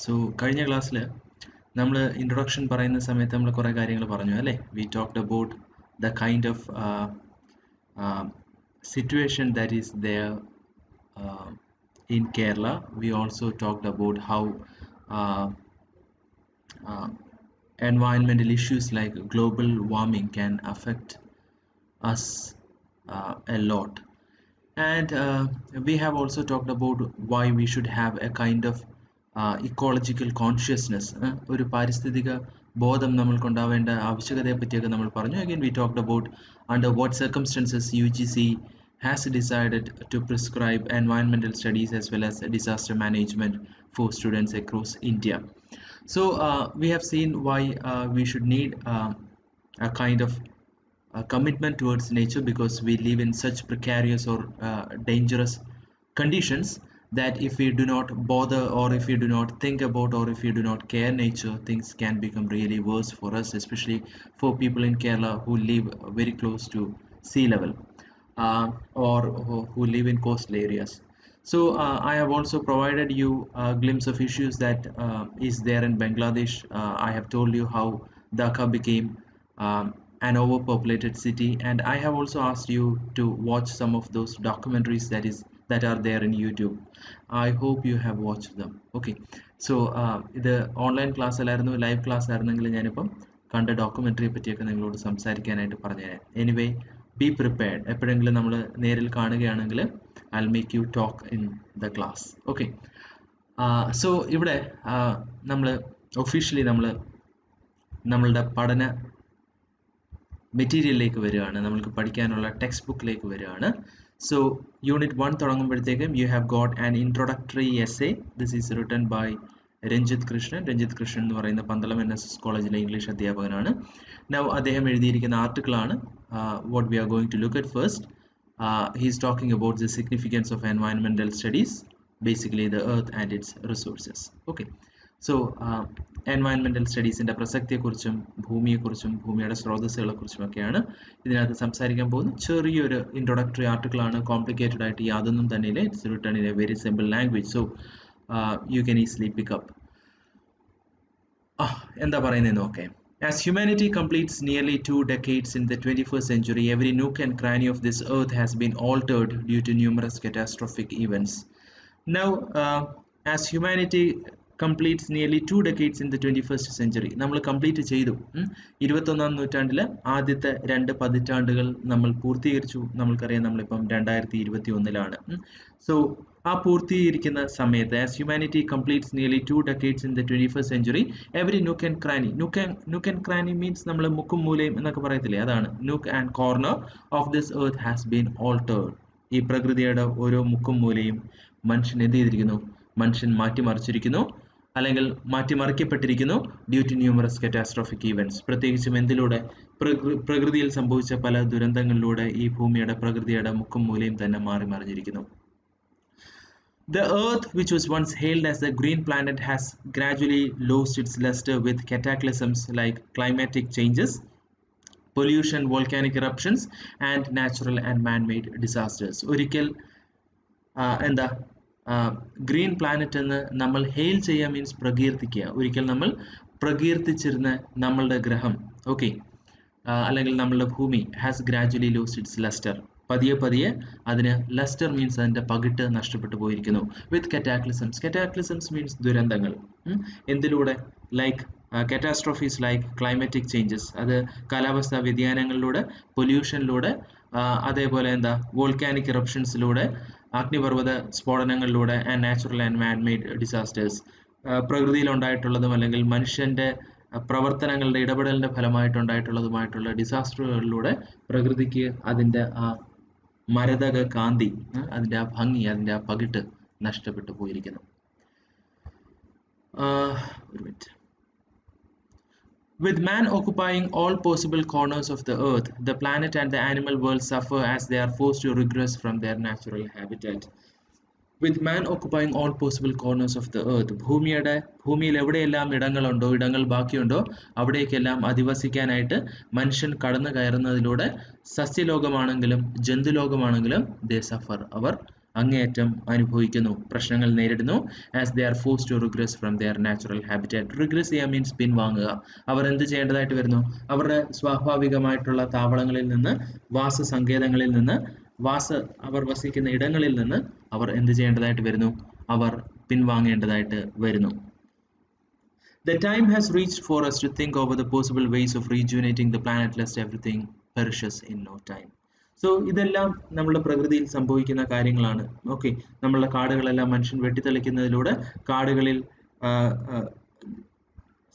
So, കഴിഞ്ഞ ക്ലാസ്സിൽ നമ്മൾ ഇൻട്രൊഡക്ഷൻ പറയുന്ന സമയത്ത് നമ്മൾ കുറേ കാര്യങ്ങൾ പറഞ്ഞു അല്ലേ? We talked about the kind of situation that is there in Kerala. We also talked about how uh, uh, environmental issues like global warming can affect us a lot. And we have also talked about why we should have a kind of ecological consciousness. ഒരു പാരിസ്ഥിതിക ബോധം നമ്മൾക്കുണ്ടാവേണ്ട ആവശ്യകതയെ പറ്റിയൊക്കെ നമ്മൾ പറഞ്ഞു. Again, we talked about under what circumstances UGC has decided to prescribe environmental studies as well as disaster management for students across India. So we have seen why we should need a kind of commitment towards nature, because we live in such precarious or dangerous conditions that if we do not bother, or if we do not think about, or if we do not care nature, things can become really worse for us, especially for people in Kerala who live very close to sea level, or who live in coastal areas. So I have also provided you a glimpse of issues that is there in Bangladesh. I have told you how Dhaka became an overpopulated city, and I have also asked you to watch some of those documentaries that are there in YouTube. I hope you have watched them. Okay, so ഇത് online class അല്ലായിരുന്നു, live class ആയിരുന്നെങ്കിൽ ഞാനിപ്പം കണ്ട ഡോക്യുമെൻ്ററിയെ പറ്റിയൊക്കെ നിങ്ങളോട് സംസാരിക്കാനായിട്ട് പറഞ്ഞുതരാം. Anyway, be prepared. എപ്പോഴെങ്കിലും നമ്മൾ നേരിൽ കാണുകയാണെങ്കിൽ I'll make you talk in the class. Okay, so ഇവിടെ നമ്മൾ ഒഫീഷ്യലി നമ്മളുടെ പഠന മെറ്റീരിയലിലേക്ക് വരികയാണ്, നമ്മൾക്ക് പഠിക്കാനുള്ള ടെക്സ്റ്റ് ബുക്കിലേക്ക് വരികയാണ്. സോ യൂണിറ്റ് 1 തുടങ്ങുമ്പോഴത്തേക്കും you have got an introductory essay. This is written by Ranjith Krishnan. Ranjith Krishnan എന്ന് പറയുന്ന പന്തളം NSS കോളേജിലെ ഇംഗ്ലീഷ് അധ്യാപകനാണ്. നൗ അദ്ദേഹം എഴുതിയിരിക്കുന്ന ആർട്ടിക്കിളാണ് what we are going to look at first. He is talking about the significance of environmental studies, basically the earth and its resources. Okay, so environmental studies ന്റെ പ്രസക്തിയെക്കുറിച്ചും ഭൂമിയെക്കുറിച്ചും ഭൂമിയുടെ സ്രോതസ്സുകളെക്കുറിച്ചും ഒക്കെയാണ് ഇതിനകത്ത് സംസാരിക്കാൻ പോകുന്നത്. ചെറിയൊരു ഇൻട്രൊഡക്ടറി ആർട്ടിക്കിളാണ്, കോംപ്ലിക്കേറ്റഡ് ആയിട്ട് യാതൊന്നും തന്നെയില്ല. It's written in A very simple language, so you can easily pick up. എന്താ പറയുന്നതെന്ന് നോക്കാം. As humanity completes nearly 2 decades in the 21st century, every nook and cranny of this earth has been altered due to numerous catastrophic events. Now, as humanity completes nearly 2 decades in the 21st century, നമ്മൾ complete ചെയ്തു. 21ാം നൂറ്റാണ്ടിലെ ആദ്യത്തെ 2 പതിറ്റാണ്ടുകൾ നമ്മൾ പൂർത്തീകരിച്ചു. നമ്മൾക്കറിയാം, നമ്മളിപ്പം 2021-ലാണ്. So ആ പൂർത്തീകരിക്കുന്ന സമയത്ത്, as humanity completes nearly 2 decades in the 21st century, every nook and cranny, nook and cranny means നമ്മൾ മുക്കും മൂലയും എന്നൊക്കെ പറയത്തില്ലേ, അതാണ് nook and corner of this earth has been altered. ഈ പ്രകൃതിയുടെ ഓരോ മുക്കും മൂലയും മനുഷ്യൻ എന്ത് ചെയ്തിരിക്കുന്നു? മനുഷ്യൻ മാറ്റിമറിച്ചിരിക്കുന്നു, അല്ലെങ്കിൽ മാറ്റിമറിക്കപ്പെട്ടിരിക്കുന്നു due to numerous catastrophic events. പ്രത്യേകിച്ചും എന്തിലൂടെ? പ്രകൃതിയിൽ സംഭവിച്ച പല ദുരന്തങ്ങളിലൂടെ ഈ ഭൂമിയുടെ പ്രകൃതിയുടെ മുക്കും മൂലയും തന്നെ മാറി മറിഞ്ഞിരിക്കുന്നു. The earth, which was once hailed as the green planet, has gradually lost its luster with cataclysms like climatic changes, pollution, volcanic eruptions, and natural and man-made disasters. ഒരിക്കൽ എന്താ ഗ്രീൻ പ്ലാനറ്റ് എന്ന് നമ്മൾ ഹെയിൽ ചെയ്യുക means പ്രകീർത്തിക്കുക. ഒരിക്കൽ നമ്മൾ പ്രകീർത്തിച്ചിരുന്ന നമ്മളുടെ ഗ്രഹം, okay, അല്ലെങ്കിൽ നമ്മളുടെ ഭൂമി, has gradually lost it's lustre. പതിയെ അതിന് ലസ്റ്റർ മീൻസ് അതിൻ്റെ പകിട്ട് നഷ്ടപ്പെട്ടു പോയിരിക്കുന്നു. വിത്ത് കാറ്റാക്ലിസംസ് മീൻസ് ദുരന്തങ്ങൾ. എന്തിലൂടെ? Like catastrophes like climatic changes, അത് കാലാവസ്ഥാ വ്യതിയാനങ്ങളിലൂടെ, പൊല്യൂഷനിലൂടെ, അതേപോലെ എന്താ വോൾക്കാനിക് ഇറപ്ഷൻസിലൂടെ, അഗ്നിപർവ്വത സ്ഫോടനങ്ങളിലൂടെ, and natural and man made disasters, പ്രകൃതിയിലുണ്ടായിട്ടുള്ളതും അല്ലെങ്കിൽ മനുഷ്യൻ്റെ പ്രവർത്തനങ്ങളുടെ ഇടപെടലിൻ്റെ ഫലമായിട്ടുണ്ടായിട്ടുള്ളതുമായിട്ടുള്ള ഡിസാസ്റ്ററുകളിലൂടെ പ്രകൃതിക്ക് അതിൻ്റെ ആ മരതക കാന്തി, അതിൻ്റെ ആ ഭംഗി, അതിൻ്റെ ആ പകിട്ട് നഷ്ടപ്പെട്ടു പോയിരിക്കുന്നു. ഒരു minute. With man occupying all possible corners of the earth, the planet and the animal world suffer as they are forced to regress from their natural habitat. With man occupying all possible corners of the earth, ഭൂമിയിൽ എവിടെയെല്ലാം ഇടങ്ങൾ ബാക്കിയുണ്ടോ അവിടേക്കെല്ലാം അധിവസിക്കാനായിട്ട് മനുഷ്യൻ കടന്നു കയറുന്നതിലൂടെ സസ്യലോകമാണെങ്കിലും ജന്തുലോകമാണെങ്കിലും they suffer, അവർ അങ്ങേയറ്റം അനുഭവിക്കുന്നു, പ്രശ്നങ്ങൾ നേരിടുന്നു. As they are forced to regress from their natural habitat. Regress ചെയ്യുക മീൻസ് പിൻവാങ്ങുക. അവർ എന്ത് ചെയ്യേണ്ടതായിട്ട് വരുന്നു? അവരുടെ സ്വാഭാവികമായിട്ടുള്ള താവളങ്ങളിൽ നിന്ന്, വാസസങ്കേതങ്ങളിൽ നിന്ന്, അവർ വസിക്കുന്ന ഇടങ്ങളിൽ നിന്ന് അവർ എന്ത് ചെയ്യേണ്ടതായിട്ട് വരുന്നു? അവർ പിൻവാങ്ങേണ്ടതായിട്ട് വരുന്നു. The time has reached for us to think over the possible ways of rejuvenating the planet lest everything perishes in no time. So ഇതെല്ലാം നമ്മുടെ പ്രകൃതിയിൽ സംഭവിക്കുന്ന കാര്യങ്ങളാണ്. ഓക്കെ, നമ്മളുടെ കാടുകളെല്ലാം മനുഷ്യൻ വെട്ടിത്തെളിക്കുന്നതിലൂടെ കാടുകളിൽ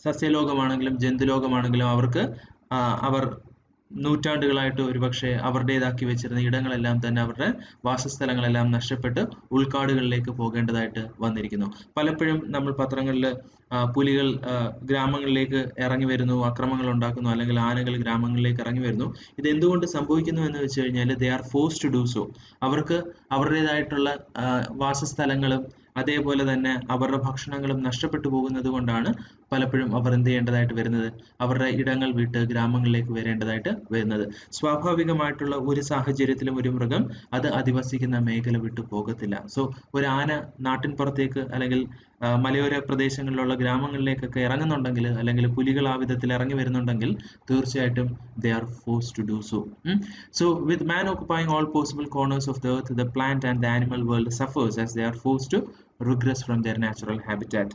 സസ്യലോകമാണെങ്കിലും ജന്തുലോകമാണെങ്കിലും അവർ നൂറ്റാണ്ടുകളായിട്ട് ഒരുപക്ഷെ അവരുടേതാക്കി വെച്ചിരുന്ന ഇടങ്ങളെല്ലാം തന്നെ, അവരുടെ വാസസ്ഥലങ്ങളെല്ലാം നഷ്ടപ്പെട്ട് ഉൾക്കാടുകളിലേക്ക് പോകേണ്ടതായിട്ട് വന്നിരിക്കുന്നു. പലപ്പോഴും നമ്മൾ പത്രങ്ങളിൽ പുലികൾ ഗ്രാമങ്ങളിലേക്ക് ഇറങ്ങി വരുന്നു, അക്രമങ്ങൾ ഉണ്ടാക്കുന്നു, അല്ലെങ്കിൽ ആനകൾ ഗ്രാമങ്ങളിലേക്ക് ഇറങ്ങി വരുന്നു. ഇത് എന്തുകൊണ്ട് സംഭവിക്കുന്നു എന്ന് വെച്ച് കഴിഞ്ഞാൽ they are forced to do so. അവർക്ക് അവരുടേതായിട്ടുള്ള വാസസ്ഥലങ്ങളും അതേപോലെ തന്നെ അവരുടെ ഭക്ഷണങ്ങളും നഷ്ടപ്പെട്ടു പോകുന്നത് കൊണ്ടാണ് പലപ്പോഴും അവർ എന്ത് ചെയ്യേണ്ടതായിട്ട് വരുന്നത്? അവരുടെ ഇടങ്ങൾ വിട്ട് ഗ്രാമങ്ങളിലേക്ക് വരേണ്ടതായിട്ട് വരുന്നത്. സ്വാഭാവികമായിട്ടുള്ള ഒരു സാഹചര്യത്തിലും ഒരു മൃഗം അത് അധിവസിക്കുന്ന മേഖല വിട്ടു പോകത്തില്ല. സോ ഒരു ആന നാട്ടിൻ പുറത്തേക്ക് അല്ലെങ്കിൽ മലയോര പ്രദേശങ്ങളിലുള്ള ഗ്രാമങ്ങളിലേക്കൊക്കെ ഇറങ്ങുന്നുണ്ടെങ്കിൽ, അല്ലെങ്കിൽ പുലികൾ ആ വിധത്തിൽ ഇറങ്ങി വരുന്നുണ്ടെങ്കിൽ, തീർച്ചയായിട്ടും they are forced to do so. So with man occupying all possible corners of the earth, the plant and the animal world suffers as they are forced to regress from their natural habitat.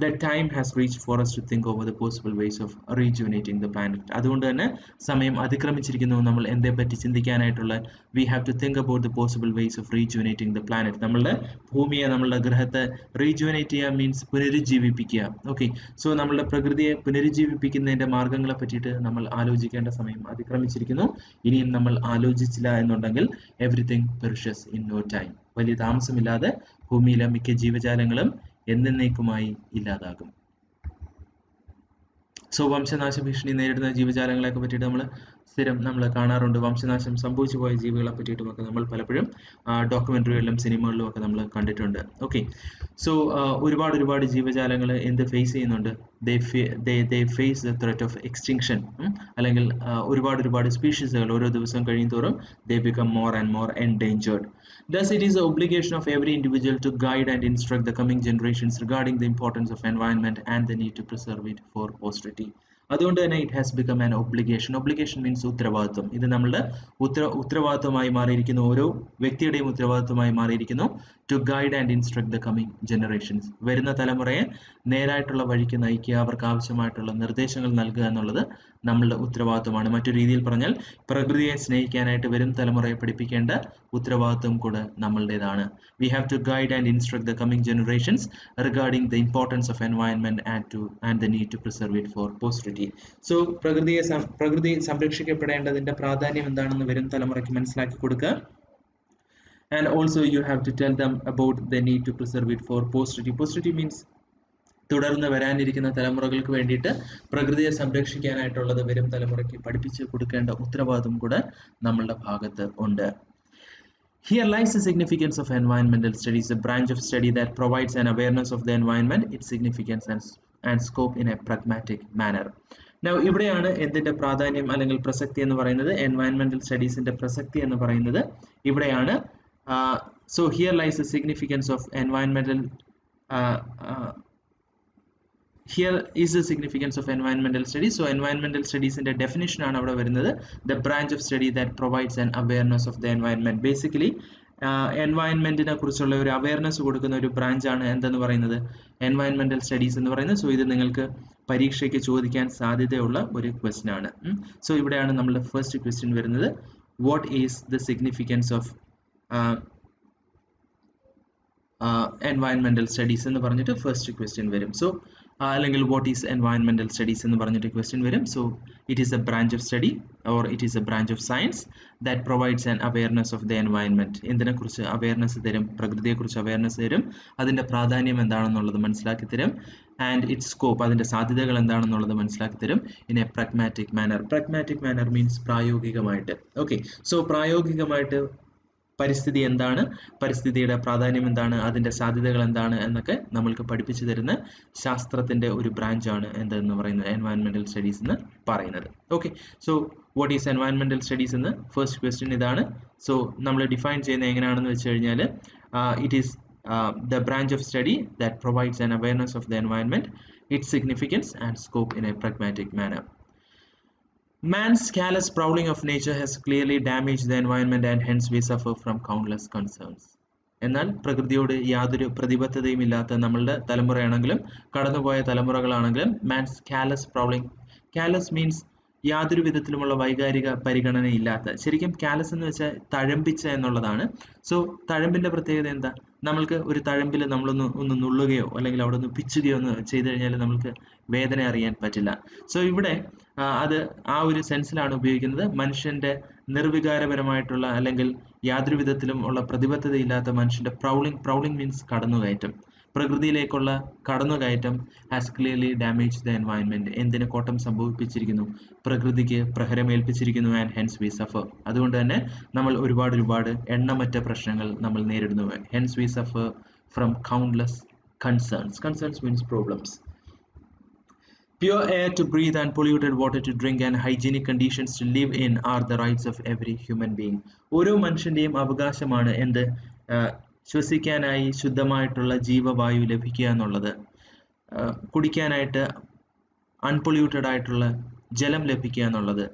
The time has reached for us to think over the possible ways of rejuvenating the planet. അതുകൊണ്ട് തന്നെ സമയം അതിക്രമിച്ചിരിക്കുന്നു നമ്മൾ എന്തേപ്പറ്റി ചിന്തിക്കാനായിട്ടുള്ള. We have to think about the possible ways of rejuvenating the planet. നമ്മളുടെ ഭൂമിയെ, നമ്മളുടെ ഗ്രഹത്തെ rejuvenate ചെയ്യുക means പുനരുജ്ജീവിപ്പിക്കുക. Okay, so നമ്മളുടെ പ്രകൃതിയെ പുനരുജ്ജീവിപ്പിക്കുന്നതിന്റെ മാർഗങ്ങളെ പറ്റിയിട്ട് നമ്മൾ ആലോചിക്കേണ്ട സമയം അതിക്രമിച്ചിരിക്കുന്നു. ഇനിയും നമ്മൾ ആലോചിച്ചില്ല എന്നുണ്ടെങ്കിൽ everything perishes in no time. വലിയ താമസമില്ലാതെ ഭൂമിയിലെ മിക്ക ജീവജാലങ്ങളും എന്നേക്കുമായി ഇല്ലാതാകും. സോ വംശനാശ ഭീഷണി നേരിടുന്ന ജീവജാലങ്ങളെയൊക്കെ പറ്റിയിട്ട് നമ്മൾ കാണാറുണ്ട്. വംശനാശം സംഭവിച്ചു പോയ ജീവികളെ പറ്റിയിട്ടുമൊക്കെ നമ്മൾ പലപ്പോഴും ഡോക്യുമെന്ററികളിലും സിനിമകളിലും ഒക്കെ നമ്മൾ കണ്ടിട്ടുണ്ട്. ഓക്കെ, സോ ഒരുപാട് ജീവജാലങ്ങൾ എന്ത് ഫേസ് ചെയ്യുന്നുണ്ട്? they face the threat of extinction. അല്ലെങ്കിൽ ഒരുപാട് സ്പീഷീസുകൾ ഓരോ ദിവസം കഴിയുന്തോറും they become more and more endangered. Thus it is the obligation of every individual to guide and instruct the coming generations regarding the importance of environment and the need to preserve it for posterity. അതുകൊണ്ട് തന്നെ it has become an obligation. Obligation means ഉത്തരവാദിത്വം. ഇത് നമ്മളുടെ ഉത്തരവാദിത്വമായി മാറിയിരിക്കുന്നു, ഓരോ വ്യക്തിയുടെയും ഉത്തരവാദിത്വമായി മാറിയിരിക്കുന്നു. to guide and instruct the coming generations. വരുന്ന തലമുറയെ നേരായിട്ടുള്ള വഴിക്ക് നയിക്കുക, അവർക്ക് ആവശ്യമായിട്ടുള്ള നിർദ്ദേശങ്ങൾ നൽകുക എന്നുള്ളത് നമ്മളുടെ ഉത്തരവാദിത്വമാണ്. മറ്റൊരു രീതിയിൽ പറഞ്ഞാൽ പ്രകൃതിയെ സ്നേഹിക്കാനായിട്ട് വരും തലമുറയെ പഠിപ്പിക്കേണ്ട ഉത്തരവാദിത്വം കൂടെ നമ്മളുടേതാണ്. We have to guide and instruct the coming generations regarding the importance of environment and the need to preserve it for posterity. So പ്രകൃതി സംരക്ഷിക്കപ്പെടേണ്ടതിന്റെ പ്രാധാന്യം എന്താണെന്ന് വരും തലമുറയ്ക്ക് മനസ്സിലാക്കി കൊടുക്കുക. And also you have to tell them about the need to preserve it for posterity. Posterity means തുടർന്ന് വരാനിരിക്കുന്ന തലമുറകൾക്ക് വേണ്ടിയിട്ട് പ്രകൃതിയെ സംരക്ഷിക്കാനായിട്ടുള്ളത് വരും തലമുറയ്ക്ക് പഠിപ്പിച്ച് കൊടുക്കേണ്ട ഉത്തരവാദിത്വം കൂടെ നമ്മളുടെ ഭാഗത്ത് ഉണ്ട്. Here lies the significance of environmental studies, a branch of study that provides an awareness of the environment, its significance and scope in a pragmatic manner. Now ഇവിടെയാണ് എന്തിന്റെ പ്രാധാന്യം അല്ലെങ്കിൽ പ്രസക്തി എന്ന് പറയുന്നത്, എൻവയൺമെന്റൽ സ്റ്റഡീസിന്റെ പ്രസക്തി എന്ന് പറയുന്നത് ഇവിടെയാണ്. So here lies the significance of here is the significance of environmental studies. So environmental studies in the definition ആണ് അവിടെ വരുന്നത്, the branch of study that provides an awareness of the environment. Basically എൻവയൺമെന്റിനെ കുറിച്ചുള്ള ഒരു awareness കൊടുക്കുന്ന ഒരു branch ആണ് എന്തെന്ന് പറയുന്നത്, എൻവയൺമെന്റൽ സ്റ്റഡീസ് എന്ന് പറയുന്നത്. സോ ഇത് നിങ്ങൾക്ക് പരീക്ഷയ്ക്ക് ചോദിക്കാൻ സാധ്യതയുള്ള ഒരു ക്വസ്റ്റ്യൻ ആണ്. സോ ഇവിടെയാണ് നമ്മുടെ ഫസ്റ്റ് ക്വസ്റ്റ്യൻ വരുന്നത്, what is the significance of environmental studies എന്ന് പറഞ്ഞിട്ട് ഫസ്റ്റ് ക്വസ്റ്റ്യൻ വരും. സോ അല്ലെങ്കിൽ വാട്ട് ഈസ് എൻവയൺമെന്റൽ സ്റ്റഡീസ് എന്ന് പറഞ്ഞിട്ട് ക്വസ്റ്റ്യൻ വരും. So it is a branch of study or it is a branch of science that provides an awareness of the environment. എന്തിനെക്കുറിച്ച് awareness തരും? പ്രകൃതിയെക്കുറിച്ച് അവയർനെസ് തരും, അതിന്റെ പ്രാധാന്യം എന്താണെന്നുള്ളത് മനസ്സിലാക്കി തരും, ആൻഡ് ഇറ്റ്സ് സ്കോപ്പ്, അതിന്റെ സാധ്യതകൾ എന്താണെന്നുള്ളത് മനസ്സിലാക്കി തരും in a pragmatic manner. Pragmatic manner means പ്രായോഗികമായിട്ട്. ഓക്കെ, സോ പ്രായോഗികമായിട്ട് പരിസ്ഥിതി എന്താണ്, പരിസ്ഥിതിയുടെ പ്രാധാന്യം എന്താണ്, അതിന്റെ സാധ്യതകൾ എന്താണ് എന്നൊക്കെ നമ്മൾക്ക് പഠിപ്പിച്ചു തരുന്ന ശാസ്ത്രത്തിന്റെ ഒരു ബ്രാഞ്ചാണ് എന്തെന്ന് പറയുന്നത് എൻവയൺമെന്റൽ സ്റ്റഡീസ് എന്ന് പറയുന്നത്. ഓക്കെ, സോ വാട്ട് ഈസ് എൻവയൺമെന്റൽ സ്റ്റഡീസ് എന്ന് ഫസ്റ്റ് ക്വസ്റ്റ്യൻ ഇതാണ്. സോ നമ്മൾ ഡിഫൈൻ ചെയ്യുന്നത് എങ്ങനെയാണെന്ന് വെച്ച് കഴിഞ്ഞാൽ it is the branch of study that provides an awareness of the environment, its significance and scope in a pragmatic manner. Man's careless prowling of nature has clearly damaged the environment and hence we suffer from countless concerns. എന്നാൽ പ്രകൃതിയോട് യാതൊരു പ്രതിബദ്ധതയും ഇല്ലാത്ത നമ്മളുടെ തലമുറയാണെങ്കിലും കടന്നുപോയ തലമുറകളാണെങ്കിലും man's callus പ്രൗളിംഗ്, callus means യാതൊരു വിധത്തിലുമുള്ള വൈകാരിക പരിഗണന ഇല്ലാത്ത, ശരിക്കും കാലസ് എന്ന് വെച്ചാൽ തഴമ്പിച്ച എന്നുള്ളതാണ്. സോ തഴമ്പിന്റെ പ്രത്യേകത എന്താ, നമ്മൾക്ക് ഒരു തഴമ്പിൽ നമ്മളൊന്ന് നുള്ളുകയോ അല്ലെങ്കിൽ അവിടെ ഒന്ന് പിച്ചുകയോ ഒന്ന് ചെയ്തു കഴിഞ്ഞാൽ നമുക്ക് വേദന അറിയാൻ പറ്റില്ല. സോ ഇവിടെ അത് ആ ഒരു സെൻസിലാണ് ഉപയോഗിക്കുന്നത്. മനുഷ്യന്റെ നിർവികാരപരമായിട്ടുള്ള അല്ലെങ്കിൽ യാതൊരു വിധത്തിലും ഉള്ള പ്രതിബദ്ധതയില്ലാത്ത മനുഷ്യന്റെ പ്രൗളിംഗ് മീൻസ് കടന്നുകയറ്റം, പ്രകൃതിയിലേക്കുള്ള കടന്നുകയറ്റം has clearly damage the environment, എന്തിന് കോട്ടം സംഭവിപ്പിച്ചിരിക്കുന്നു, പ്രകൃതിക്ക് പ്രഹരമേൽപ്പിച്ചിരിക്കുന്നു. ആൻഡ് ഹെൻസ് വി സഫർ, അതുകൊണ്ട് തന്നെ നമ്മൾ ഒരുപാട് എണ്ണമറ്റ പ്രശ്നങ്ങൾ നമ്മൾ നേരിടുന്നു. Hence V suffer from countless concerns means problems. Pure air to breathe and polluted water to drink and hygienic conditions to live in are the rights of every human being. ഓരോ മനുഷ്യന്റെയും അവകാശമാണ് എന്ത്, ശ്വസിക്കാനായി ശുദ്ധമായിട്ടുള്ള ജീവവായു ലഭിക്കുക എന്നുള്ളത്, കുടിക്കാനായിട്ട് അൺപൊല്യൂട്ടഡ് ആയിട്ടുള്ള ജലം ലഭിക്കുക എന്നുള്ളത്,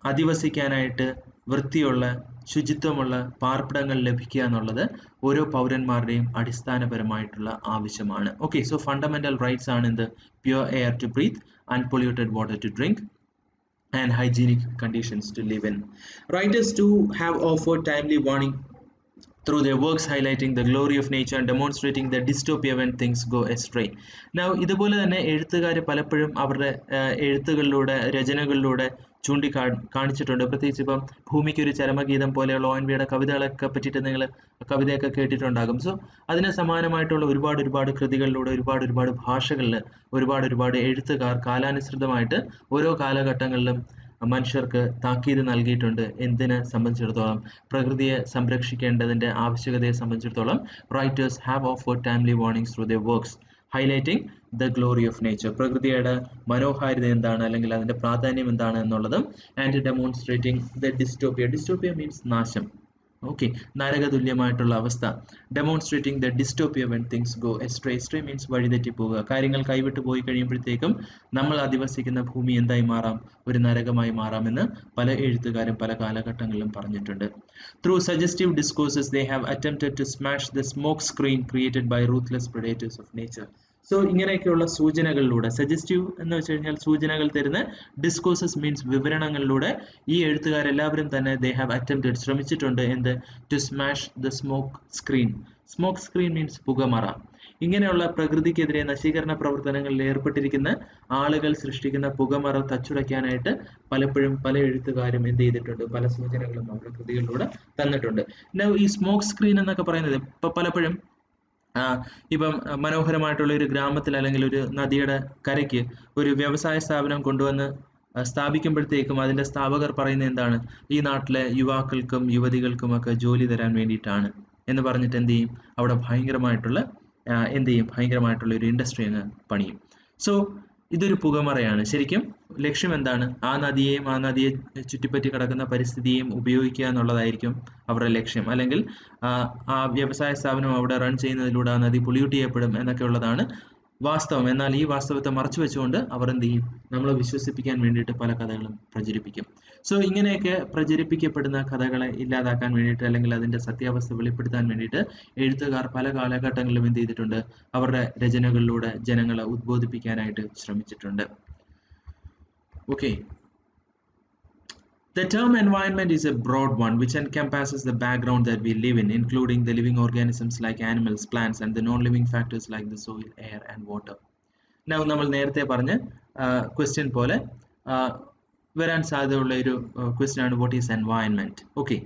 അധിവസിക്കാനായിട്ട് വൃത്തിയുള്ള ശുചിത്വമുള്ള പാർപ്പിടങ്ങൾ ലഭിക്കുക എന്നുള്ളത് ഓരോ പൗരന്മാരുടെയും അടിസ്ഥാനപരമായിട്ടുള്ള ആവശ്യമാണ്. ഓക്കെ, സോ ഫണ്ടമെന്റൽ റൈറ്റ്സ് ആണ് എന്ത്, pure air to breathe, unpolluted water to drink and hygienic conditions to live in. Writers too have offered timely warning through their works highlighting the glory of nature and demonstrating the dystopia when things go astray. Now ഇതുപോലെ തന്നെ എഴുത്തുകാർ പലപ്പോഴും അവരുടെ എഴുത്തുകളിലൂടെ രചനകളിലൂടെ കാണിച്ചിട്ടുണ്ട്. പ്രത്യേകിച്ച് ഇപ്പം ഭൂമിക്ക് ഒരു ചരമഗീതം പോലെയുള്ള ONV കവിതകളൊക്കെ പറ്റിയിട്ട് നിങ്ങൾ കവിതയൊക്കെ കേട്ടിട്ടുണ്ടാകും. സോ അതിന് സമാനമായിട്ടുള്ള ഒരുപാട് കൃതികളിലൂടെ ഒരുപാട് ഭാഷകളിൽ ഒരുപാട് എഴുത്തുകാർ കാലാനുസൃതമായിട്ട് ഓരോ കാലഘട്ടങ്ങളിലും മനുഷ്യർക്ക് താക്കീത് നൽകിയിട്ടുണ്ട്. എന്തിനെ സംബന്ധിച്ചിടത്തോളം, പ്രകൃതിയെ സംരക്ഷിക്കേണ്ടതിന്റെ ആവശ്യകതയെ സംബന്ധിച്ചിടത്തോളം writers have offered timely warnings through there works highlighting the glory of nature, പ്രകൃതിയുടെ മനോഹാരിത എന്താണ് അല്ലെങ്കിൽ അതിന്റെ പ്രാധാന്യം എന്താണ് എന്നുള്ളതും, and demonstrating the dystopia means നാശം, ഓക്കെ, നരകതുല്യമായിട്ടുള്ള അവസ്ഥ. Demonstrating the dystopia when things go astray means വഴിതെറ്റി പോവുക, കാര്യങ്ങൾ കൈവിട്ട് പോയി കഴിയുമ്പോഴത്തേക്കും നമ്മൾ അധിവസിക്കുന്ന ഭൂമി എന്തായി മാറാം, ഒരു നരകമായി മാറാമെന്ന് പല എഴുത്തുകാരും പല കാലഘട്ടങ്ങളിലും പറഞ്ഞിട്ടുണ്ട്. Through suggestive discourses they have attempted to smash the smoke screen created by ruthless predators of nature. So ഇങ്ങനെയൊക്കെയുള്ള സൂചനകളിലൂടെ, സജസ്റ്റീവ് എന്ന് വെച്ച് കഴിഞ്ഞാൽ സൂചനകൾ തരുന്ന, ഡിസ്കോഴ്സസ് മീൻസ് വിവരണങ്ങളിലൂടെ ഈ എഴുത്തുകാരെല്ലാവരും തന്നെ ദേ ഹാവ് അറ്റംപ്റ്റഡ് ശ്രമിച്ചിട്ടുണ്ട് എന്ത്, to smash the smoke screen means പുകമറ. ഇങ്ങനെയുള്ള പ്രകൃതിക്കെതിരെ നശീകരണ പ്രവർത്തനങ്ങളിൽ ഏർപ്പെട്ടിരിക്കുന്ന ആളുകൾ സൃഷ്ടിക്കുന്ന പുകമറ തച്ചുടയ്ക്കാനായിട്ട് പലപ്പോഴും പല എഴുത്തുകാരും എന്ത് ചെയ്തിട്ടുണ്ട്, പല സൂചനകളും അവരുടെ കൃതികളിലൂടെ തന്നിട്ടുണ്ട്. ഈ സ്മോക്ക് സ്ക്രീൻ എന്നൊക്കെ പറയുന്നത് ഇപ്പൊ പലപ്പോഴും ഇപ്പം മനോഹരമായിട്ടുള്ള ഒരു ഗ്രാമത്തിൽ അല്ലെങ്കിൽ ഒരു നദിയുടെ കരയ്ക്ക് ഒരു വ്യവസായ സ്ഥാപനം കൊണ്ടുവന്ന് സ്ഥാപിക്കുമ്പോഴത്തേക്കും അതിന്റെ സ്ഥാപകർ പറയുന്നത് എന്താണ്, ഈ നാട്ടിലെ യുവാക്കൾക്കും യുവതികൾക്കും ഒക്കെ ജോലി തരാൻ വേണ്ടിയിട്ടാണ് എന്ന് പറഞ്ഞിട്ട് എന്ത് ചെയ്യും, അവിടെ ഭയങ്കരമായിട്ടുള്ള ഒരു ഇൻഡസ്ട്രി അങ്ങ് പണിയും. സോ ഇതൊരു പുകമറയാണ്. ശരിക്കും ലക്ഷ്യം എന്താണ്, ആ നദിയെ ചുറ്റിപ്പറ്റി കിടക്കുന്ന പരിസ്ഥിതിയെയും ഉപയോഗിക്കുക എന്നുള്ളതായിരിക്കും അവരുടെ ലക്ഷ്യം. അല്ലെങ്കിൽ ആ വ്യവസായ സ്ഥാപനം അവിടെ റൺ ചെയ്യുന്നതിലൂടെ ആ നദി പൊല്യൂട്ട് ചെയ്യപ്പെടും എന്നൊക്കെ ഉള്ളതാണ് വാസ്തവം. എന്നാൽ ഈ വാസ്തവത്തെ മറച്ചു വെച്ചുകൊണ്ട് അവർ എന്ത് ചെയ്യും, നമ്മളെ വിശ്വസിപ്പിക്കാൻ വേണ്ടിയിട്ട് പല കഥകളും പ്രചരിപ്പിക്കും. സോ ഇങ്ങനെയൊക്കെ പ്രചരിപ്പിക്കപ്പെടുന്ന കഥകളെ ഇല്ലാതാക്കാൻ വേണ്ടിയിട്ട് അല്ലെങ്കിൽ അതിന്റെ സത്യാവസ്ഥ വെളിപ്പെടുത്താൻ വേണ്ടിയിട്ട് എഴുത്തുകാർ പല കാലഘട്ടങ്ങളിലും എന്ത് ചെയ്തിട്ടുണ്ട്, അവരുടെ രചനകളിലൂടെ ജനങ്ങളെ ഉദ്ബോധിപ്പിക്കാനായിട്ട് ശ്രമിച്ചിട്ടുണ്ട്. Okay, the term environment is a broad one which encompasses the background that we live in, including the living organisms like animals, plants, and the non-living factors like the soil, air, and water. Now, നമ്മൾ നേരത്തെ പറഞ്ഞ question പോലെ വരാൻ സാധ്യതയുള്ള ഒരു question ആണ് what is environment. Okay,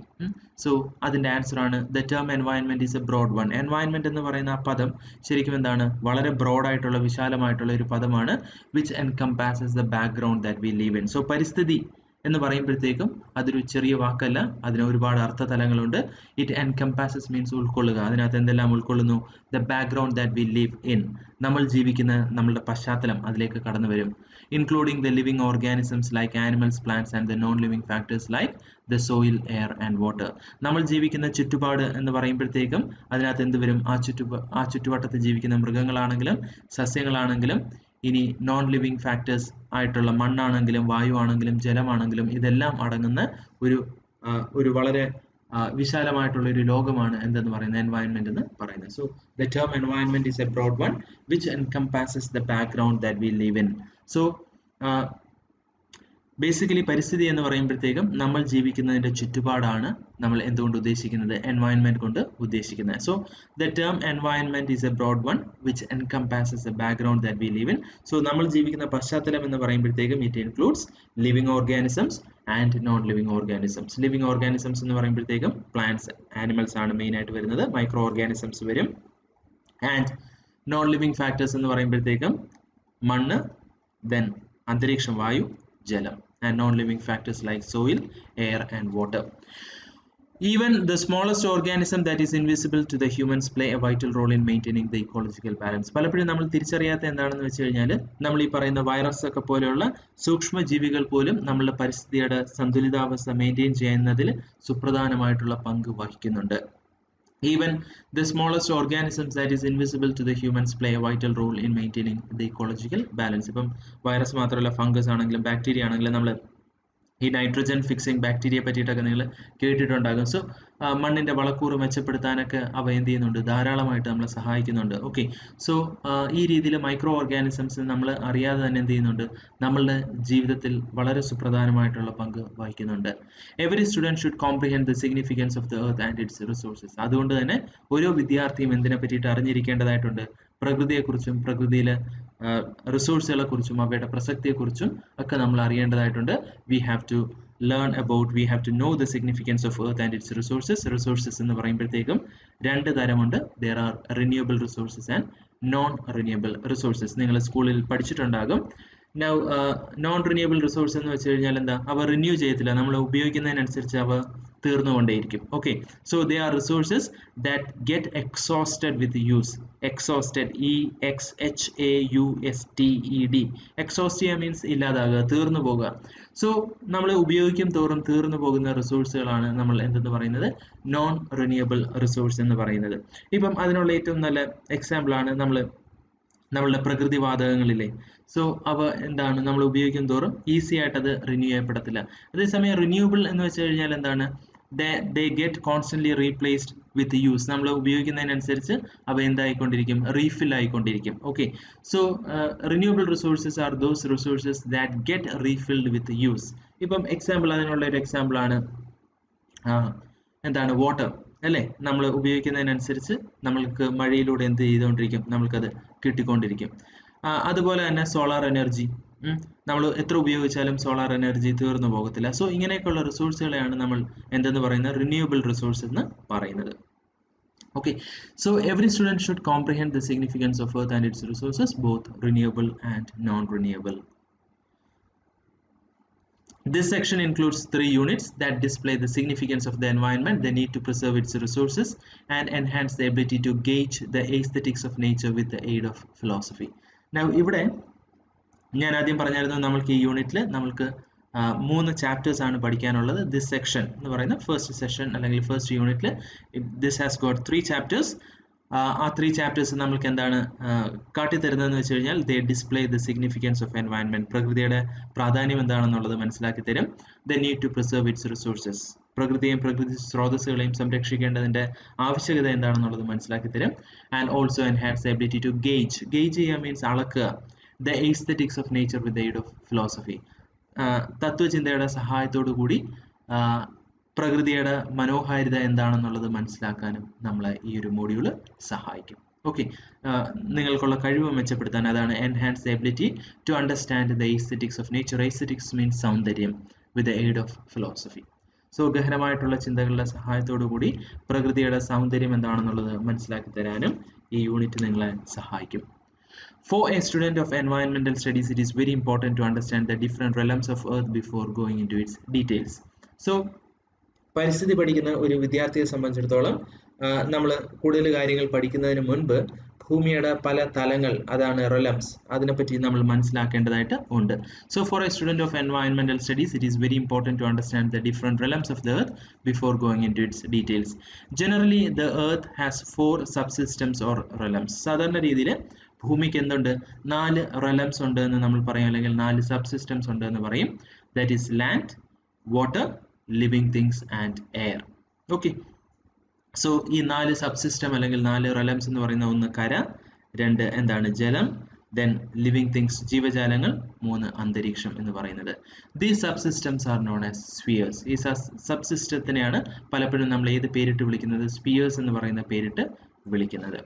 so അതിന്റെ answer ആണ് the term environment is a broad one. Environment എന്ന് പറയുന്ന ആ പദം ശരിക്കും എന്താണ്, വളരെ ബ്രോഡായിട്ടുള്ള വിശാലമായിട്ടുള്ള ഒരു പദമാണ്, which encompasses the background that we live in. So പരിസ്ഥിതി എന്ന് പറയുമ്പോഴത്തേക്കും അതൊരു ചെറിയ വാക്കല്ല, അതിന് ഒരുപാട് അർത്ഥതലങ്ങളുണ്ട്. ഇറ്റ് എൻകംപാസസ് മീൻസ് ഉൾക്കൊള്ളുക. അതിനകത്ത് എന്തെല്ലാം ഉൾക്കൊള്ളുന്നു? The background that we live in, നമ്മൾ ജീവിക്കുന്ന നമ്മളുടെ പശ്ചാത്തലം അതിലേക്ക് കടന്നു വരും. Including the living organisms like animals, plants and the non living factors like the soil, air and water. നമ്മൾ ജീവിക്കുന്ന ചുറ്റുപാട് എന്ന് പറയുമ്പോഴത്തേക്കും അതിനകത്ത് എന്ത് വരും? ആ ചുറ്റുവട്ടത്ത് ജീവിക്കുന്ന മൃഗങ്ങളാണെങ്കിലും സസ്യങ്ങളാണെങ്കിലും ഇനി നോൺ ലിവിംഗ് ഫാക്ടേഴ്സ് ആയിട്ടുള്ള മണ്ണാണെങ്കിലും വായു ആണെങ്കിലും ജലമാണെങ്കിലും ഇതെല്ലാം അടങ്ങുന്ന ഒരു വളരെ വിശാലമായിട്ടുള്ള ഒരു ലോകമാണ് എന്തെന്ന് പറയുന്നത്? എൻവയൺമെന്റ് എന്ന് പറയുന്നത്. So the term environment is a broad one which encompasses the background that we live in. So basically പരിസ്ഥിതി എന്ന് പറയുമ്പോഴത്തേക്കും നമ്മൾ ജീവിക്കുന്നതിന്റെ ചുറ്റുപാടാണ് നമ്മൾ എന്തുകൊണ്ട് ഉദ്ദേശിക്കുന്നത്? എൻവയൺമെന്റ് കൊണ്ട് ഉദ്ദേശിക്കുന്നത്. So the term environment is a broad one which encompasses the background that we live in. So നമ്മൾ ജീവിക്കുന്ന പശ്ചാത്തലം എന്ന് പറയുമ്പോഴത്തേക്കും it includes living organisms and non living organisms. Living organisms എന്ന് പറയുമ്പോഴത്തേക്കും പ്ലാന്റ്സ്, ആനിമൽസ് ആണ് മെയിൻ ആയിട്ട് വരുന്നത്. മൈക്രോ ഓർഗാനിസംസ് വരും. ആൻഡ് നോൺ ലിവിംഗ് ഫാക്ടേഴ്സ് എന്ന് പറയുമ്പോഴത്തേക്കും മണ്ണ്, ദെൻ അന്തരീക്ഷം, വായു, ജലം, and non-living factors like soil, air and water. Even the smallest organism that is invisible to the humans play a vital role in maintaining the ecological balance. പലപ്പോഴും നമ്മൾ തിരിച്ചറിയാത്ത എന്താണെന്ന് വെച്ച് കഴിഞ്ഞാൽ നമ്മൾ ഈ പറയുന്ന വൈറസ് ഒക്കെ പോലെയുള്ള സൂക്ഷ്മ ജീവികൾ പോലും നമ്മളുടെ പരിസ്ഥിതിയുടെ സന്തുലിതാവസ്ഥ മെയിൻറ്റെയിൻ ചെയ്യുന്നതിൽ സുപ്രധാനമായിട്ടുള്ള പങ്ക് വഹിക്കുന്നുണ്ട്. Even the smallest organisms that is invisible to the humans play a vital role in maintaining the ecological balance. ഇപ്പം വൈറസ് മാത്രമല്ല, ഫംഗസ് ആണെങ്കിലും ബാക്ടീരിയ ആണെങ്കിലും നമ്മൾ ഈ നൈട്രജൻ ഫിക്സിംഗ് ബാക്ടീരിയയെ പറ്റിയിട്ടൊക്കെ നിങ്ങൾ കേട്ടിട്ടുണ്ടാകും. സോ മണ്ണിന്റെ വളക്കൂറ് മെച്ചപ്പെടുത്താനൊക്കെ അവ എന്ത് ചെയ്യുന്നുണ്ട്? ധാരാളമായിട്ട് നമ്മളെ സഹായിക്കുന്നുണ്ട്. ഓക്കെ, സോ ഈ രീതിയിൽ മൈക്രോ ഓർഗാനിസംസ് നമ്മൾ അറിയാതെ തന്നെ എന്ത് ചെയ്യുന്നുണ്ട്? നമ്മളുടെ ജീവിതത്തിൽ വളരെ സുപ്രധാനമായിട്ടുള്ള പങ്ക് വഹിക്കുന്നുണ്ട്. Every student should comprehend the significance of the earth and it's resources. അതുകൊണ്ട് തന്നെ ഓരോ വിദ്യാർത്ഥിയും എന്തിനെ പറ്റിയിട്ട് അറിഞ്ഞിരിക്കേണ്ടതായിട്ടുണ്ട്? പ്രകൃതിയെക്കുറിച്ചും പ്രകൃതിയിലെ റിസോഴ്സുകളെ കുറിച്ചും അവയുടെ പ്രസക്തിയെക്കുറിച്ചും ഒക്കെ നമ്മൾ അറിയേണ്ടതായിട്ടുണ്ട്. We have to know the significance of earth and its resources. Resources എന്ന് പറയുമ്പോഴത്തേക്കും രണ്ട് തരമുണ്ട്. There are renewable resources and non renewable resources. നിങ്ങൾ സ്കൂളിൽ പഠിച്ചിട്ടുണ്ടാകും. Now non renewable resource എന്ന് വെച്ച് കഴിഞ്ഞാൽ എന്താ? അവ റിന്യൂ ചെയ്യത്തില്ല, നമ്മൾ ഉപയോഗിക്കുന്നതിനനുസരിച്ച് അവ തീർന്നുകൊണ്ടേയിരിക്കും. Okay, so they are resources that get exhausted with use. Exhausted, EXHAUSTED. Exhaust ചെയ്യുക മീൻസ് ഇല്ലാതാകുക, തീർന്നു പോകുക. സോ നമ്മൾ ഉപയോഗിക്കും തോറും തീർന്നു പോകുന്ന റിസോഴ്സുകളാണ് നമ്മൾ എന്തെന്ന് പറയുന്നത്? നോൺ റിന്യൂവബിൾ റിസോഴ്സ് എന്ന് പറയുന്നത്. ഇപ്പം അതിനുള്ള ഏറ്റവും നല്ല എക്സാമ്പിൾ ആണ് നമ്മളുടെ പ്രകൃതിവാതകങ്ങളിലെ. സോ അവ എന്താണ്? നമ്മൾ ഉപയോഗിക്കും തോറും ഈസി ആയിട്ട് അത് റിന്യൂ ചെയ്യപ്പെടത്തില്ല. അതേസമയം റിന്യൂവബിൾ എന്ന് വെച്ച് കഴിഞ്ഞാൽ എന്താണ്? they get constantly replaced with use. നമ്മൾ ഉപയോഗിക്കുന്നതിനനുസരിച്ച് അവ എന്തായിക്കൊണ്ടിരിക്കും? റീഫിൽ ആയിക്കൊണ്ടിരിക്കും. Okay, so renewable resources are those resources that get refilled with use. ഇപ്പം എക്സാമ്പിൾ, അതിനുള്ള ഒരു എക്സാമ്പിൾ ആണ് എന്താണ്? വാട്ടർ അല്ലേ? നമ്മൾ ഉപയോഗിക്കുന്നതിനനുസരിച്ച് നമ്മൾക്ക് മഴയിലൂടെ എന്ത് ചെയ്തുകൊണ്ടിരിക്കും? നമ്മൾക്കത് കിട്ടിക്കൊണ്ടിരിക്കും. അതുപോലെ തന്നെ സോളാർ എനർജി, നമ്മൾ എത്ര ഉപയോഗിച്ചാലും സോളാർ എനർജി തീർന്നു പോകത്തില്ല. സോ ഇങ്ങനെയൊക്കെയുള്ള റിസോഴ്സുകളെയാണ് നമ്മൾ എന്തെന്ന് പറയുന്നത്? റിന്യൂവബിൾ റിസോഴ്സ് എന്ന് പറയുന്നത്. Okay, so every student should comprehend the significance of earth and its resources, both renewable and non-renewable. This section includes 3 units that display the significance of the environment, the need to preserve its resources, and enhance the ability to gauge the aesthetics of nature with the aid of philosophy. Now, ഇവിടെ ഞാൻ ആദ്യം പറഞ്ഞായിരുന്നു നമ്മൾക്ക് ഈ യൂണിറ്റിൽ നമ്മൾക്ക് 3 chapters ആണ് പഠിക്കാനുള്ളത്. ദിസ് സെക്ഷൻ എന്ന് പറയുന്ന ഫസ്റ്റ് സെഷൻ അല്ലെങ്കിൽ ഫസ്റ്റ് യൂണിറ്റിൽ ദിസ് ഹാസ് ഗോട്ട് 3 ചാപ്റ്റേഴ്സ്. ആ 3 ചാപ്റ്റേഴ്സ് നമ്മൾക്ക് എന്താണ് കാട്ടിത്തരുന്നതെന്ന് വെച്ച് കഴിഞ്ഞാൽ they display the significance of environment. പ്രകൃതിയുടെ പ്രാധാന്യം എന്താണെന്നുള്ളത് മനസ്സിലാക്കി തരും. The need to preserve its resources. പ്രകൃതിയെയും പ്രകൃതി സ്രോതസ്സുകളെയും സംരക്ഷിക്കേണ്ടതിന്റെ ആവശ്യകത എന്താണെന്നുള്ളത് മനസ്സിലാക്കി തരും. And also enhance the ability to gauge ചെയ്യുക മീൻസ് അളക്കുക. The aesthetics of nature with the aid of philosophy. തത്വചിന്തയുടെ സഹായത്തോടു കൂടി പ്രകൃതിയുടെ മനോഹാരിത എന്താണെന്നുള്ളത് മനസ്സിലാക്കാനും നമ്മളെ ഈ ഒരു മോഡ്യൂള് സഹായിക്കും. ഓക്കെ, നിങ്ങൾക്കുള്ള കഴിവ് മെച്ചപ്പെടുത്താൻ അതാണ് enhance the ability to understand the aesthetics of nature. Aesthetics means സൗന്ദര്യം with the aid of philosophy. So ഗഹനമായിട്ടുള്ള ചിന്തകളുടെ സഹായത്തോടു കൂടി പ്രകൃതിയുടെ സൗന്ദര്യം എന്താണെന്നുള്ളത് മനസ്സിലാക്കി തരാനും ഈ യൂണിറ്റ് നിങ്ങളെ സഹായിക്കും. For a student of environmental studies, it is very important to understand the different realms of Earth before going into its details. So, പരിസ്ഥിതി പഠിക്കുന്ന ഒരു വിദ്യാർത്ഥിയെ സംബന്ധിച്ചിടത്തോളം നമ്മൾ കൂടുതൽ കാര്യങ്ങൾ പഠിക്കുന്നതിന് മുൻപ് ഭൂമിയുടെ പല തലങ്ങൾ അതാണ് റെലംസ് അതിനെപ്പറ്റി നമ്മൾ മനസ്സിലാക്കേണ്ടതായിട്ട് ഉണ്ട്. So for a student of environmental studies, it is very important to understand the different realms of the earth before going into its details. Generally, the earth has 4 subsystems or realms. സാധാരണ രീതിയിൽ ഭൂമിക്ക് എന്തുണ്ട് 4 realms ഉണ്ട് എന്ന് നമ്മൾ പറയും, അല്ലെങ്കിൽ 4 subsystems ഉണ്ട് എന്ന് പറയും. That is land, water, living things and air. Okay, so ഈ 4 subsystem അല്ലെങ്കിൽ 4 realms എന്ന് പറയുന്ന ഒന്ന് കര, 2 എന്താണ് ജലം, then living things ജീവജാലങ്ങൾ, 3 അന്തരീക്ഷം എന്ന് പറയുന്നത്. These subsystems are known as spheres. ഈ സബ്സിസ്റ്റത്തിനെയാണ് പലപ്പോഴും നമ്മൾ ഏത് പേരിട്ട് വിളിക്കുന്നത്, സ്പിയേഴ്സ് എന്ന് പറയുന്ന പേരിട്ട് വിളിക്കുന്നത്.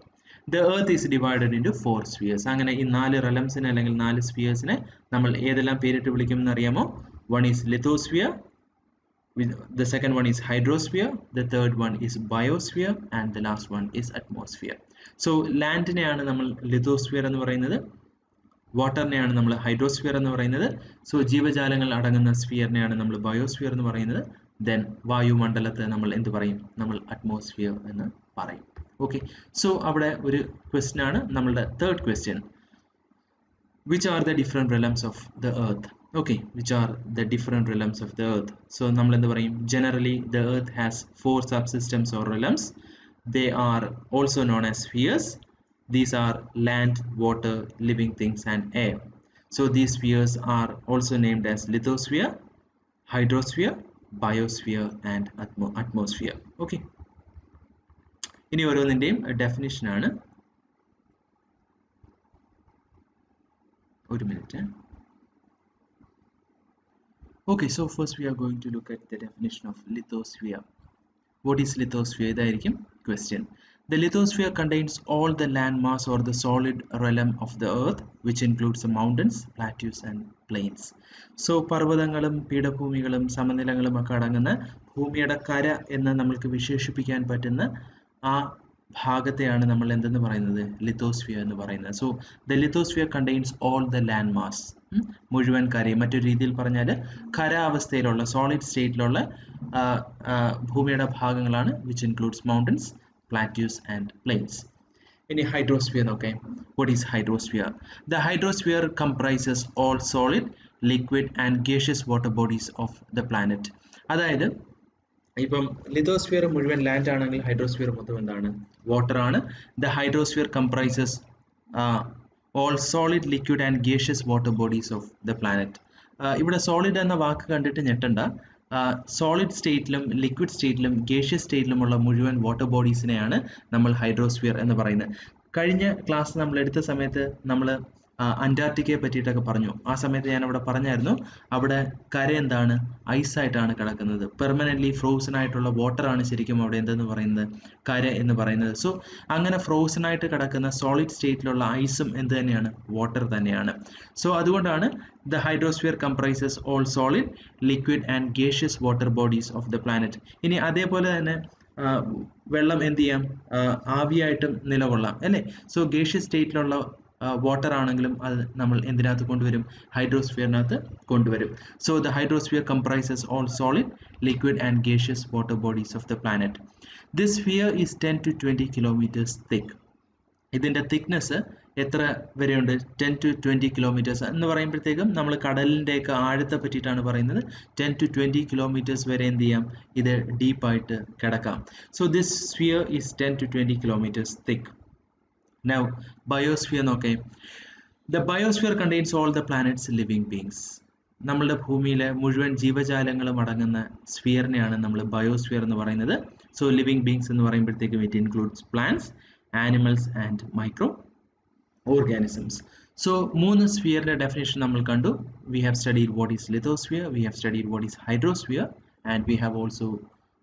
The earth is divided into 4 spheres. അങ്ങനെ ഈ 4 realmsനെ അല്ലെങ്കിൽ 4 spheresനെ നമ്മൾ ഏതെല്ലാം പേരിട്ട് വിളിക്കുമെന്ന് അറിയാമോ? One is lithosphere, the second one is hydrosphere, the third one is biosphere and the last one is atmosphere. So land നെയാണ് നമ്മൾ lithosphere എന്ന് പറയുന്നത്, water നെയാണ് നമ്മൾ hydrosphere എന്ന് പറയുന്നത്, so ജീവജാലങ്ങൾ അടങ്ങുന്ന sphere നെയാണ് നമ്മൾ biosphere എന്ന് പറയുന്നത്, then വായുമണ്ഡലത്തെ നമ്മൾ എന്ത് പറയും, നമ്മൾ atmosphere എന്ന് പറയും. Okay, so അവിടെ ഒരു question ആണ് നമ്മളുടെ third question. Which are the different realms of the earth? Okay, which are the different realms of the earth? So നമ്മൾ എന്ത് പറയും, generally the earth has 4 subsystems or realms. They are also known as spheres. These are land, water, living things and air. So these spheres are also named as lithosphere, hydrosphere, biosphere and atmosphere. Okay, ഇനി ഓരോന്നിന്റെയും definition ആണ്. ഒരു minute. Okay, so first we are going to look at the definition of lithosphere. What is lithosphere? ഇതായിരിക്കും question. The lithosphere contains all the land mass or the solid realm of the earth, which includes the mountains, plateaus and plains. So പർവ്വതങ്ങളും പീഠഭൂമികളും സമനിലങ്ങളും ഒക്കെ അടങ്ങുന്ന ഭൂമിയുടെ കര എന്ന് നമ്മൾക്ക് വിശേഷിപ്പിക്കാൻ പറ്റുന്ന ആ ഭാഗത്തെയാണ് നമ്മൾ എന്തെന്ന് പറയുന്നത്, ലിത്തോസ്ഫിയർ എന്ന് പറയുന്നത്. So the lithosphere contains all the land mass, മുഴുവൻ കരയും. മറ്റൊരു രീതിയിൽ പറഞ്ഞാൽ ഖരാവസ്ഥയിലുള്ള സോളിഡ് സ്റ്റേറ്റിലുള്ള ഭൂമിയുടെ ഭാഗങ്ങളാണ് which includes mountains, plateaus and plains. ഇനി ഹൈഡ്രോസ്ഫിയർ നോക്കാം. What is hydrosphere? The hydrosphere comprises all solid, liquid and gaseous water bodies of the planet. അതായത് ഇപ്പം ലിത്തോസ്ഫിയർ മുഴുവൻ ലാൻഡ് ആണെങ്കിൽ ഹൈഡ്രോസ്ഫിയർ മൊത്തം എന്താണ്, വാട്ടർ ആണ്. The hydrosphere comprises all solid, liquid and gaseous water bodies of the planet. ഇവിടെ solid എന്ന വാക്ക് കണ്ടിട്ട് ഞെട്ടണ്ട. സോളിഡ് സ്റ്റേറ്റിലും ലിക്വിഡ് സ്റ്റേറ്റിലും ഗേഷ്യസ് സ്റ്റേറ്റിലുമുള്ള മുഴുവൻ വാട്ടർ ബോഡീസിനെയാണ് നമ്മൾ ഹൈഡ്രോസ്ഫിയർ എന്ന് പറയുന്നത്. കഴിഞ്ഞ ക്ലാസ് നമ്മൾ എടുത്ത സമയത്ത് നമ്മൾ അന്റാർട്ടിക്കയെ പറ്റിയിട്ടൊക്കെ പറഞ്ഞു. ആ സമയത്ത് ഞാൻ അവിടെ പറഞ്ഞായിരുന്നു, അവിടെ കര എന്താണ്, ഐസായിട്ടാണ് കിടക്കുന്നത്. പെർമനൻ്റ്ലി ഫ്രോസൺ ആയിട്ടുള്ള വാട്ടർ ആണ് ശരിക്കും അവിടെ എന്തെന്ന് പറയുന്നത്, കര എന്ന് പറയുന്നത്. സോ അങ്ങനെ ഫ്രോസൺ ആയിട്ട് കിടക്കുന്ന സോളിഡ് സ്റ്റേറ്റിലുള്ള ഐസും എന്ത് തന്നെയാണ്, വാട്ടർ തന്നെയാണ്. സോ അതുകൊണ്ടാണ് the hydrosphere comprises all solid, liquid and gaseous water bodies of the planet. ഇനി അതേപോലെ തന്നെ വെള്ളം എന്ത് ചെയ്യാം, ആവിയായിട്ടും നിലകൊള്ളാം അല്ലേ. സോ ഗേഷ്യസ് സ്റ്റേറ്റിലുള്ള വാട്ടർ ആണെങ്കിലും അത് നമ്മൾ എന്തിനകത്ത് കൊണ്ടുവരും, ഹൈഡ്രോസ്ഫിയറിനകത്ത് കൊണ്ടുവരും. So the hydrosphere comprises all solid, liquid and gaseous water bodies of the planet. This sphere is 10 to 20 kilometres thick. ഇതിൻ്റെ തിക്നെസ് എത്ര വരെയുണ്ട്, 10 to 20 കിലോമീറ്റേഴ്സ് എന്ന് പറയുമ്പോഴത്തേക്കും നമ്മൾ കടലിൻ്റെയൊക്കെ ആഴത്തെ പറ്റിയിട്ടാണ് പറയുന്നത്. 10 to 20 കിലോമീറ്റേഴ്സ് വരെ എന്ത് ചെയ്യാം, ഇത് ഡീപ്പായിട്ട് കിടക്കാം. So this sphere is 10 to 20 kilometres thick. Now, biosphere നോക്കേ. The biosphere contains all the planet's living beings. നമ്മളുടെ ഭൂമിയിലെ മുഴുവൻ ജീവജാലങ്ങളും അടങ്ങുന്ന സ്ഫിയറിനെയാണ് നമ്മൾ ബയോസ്ഫിയർ എന്ന് പറയുന്നത്. സോ ലിവിങ് ബീങ്സ് എന്ന് പറയുമ്പോഴത്തേക്കും it includes plants, animals and micro organisms. So 3 സ്ഫിയറിന്റെ ഡെഫിനേഷൻ നമ്മൾ കണ്ടു. We have studied what is lithosphere, we have studied what is hydrosphere and we have also